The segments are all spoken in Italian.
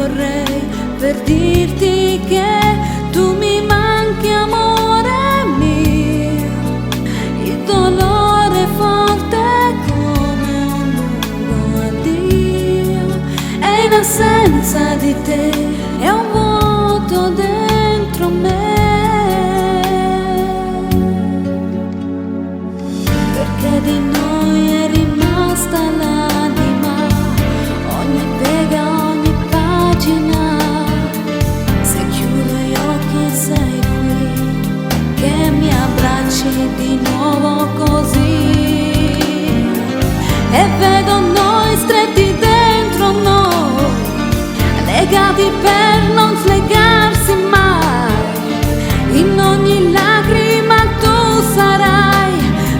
vorrei per dirti che tu mi manchi, amore mio. Il dolore è forte come un lungo addio, e in assenza di te è un vuoto dentro me. Perché di noi è rimasta l'anima, ogni piega, ogni pagina. Se chiudo gli occhi sei qui, che mi abbracci di nuovo così, e vedo noi stretti dentro noi, legati per non slegarsi mai. In ogni lacrima tu sarai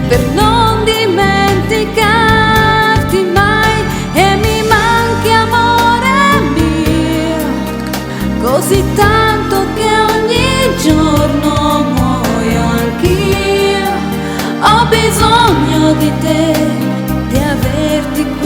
per non dimenticarti mai, e mi manchi, amore mio, così tanto che ogni giorno muoio anch'io. Ho bisogno di te, di averti qui.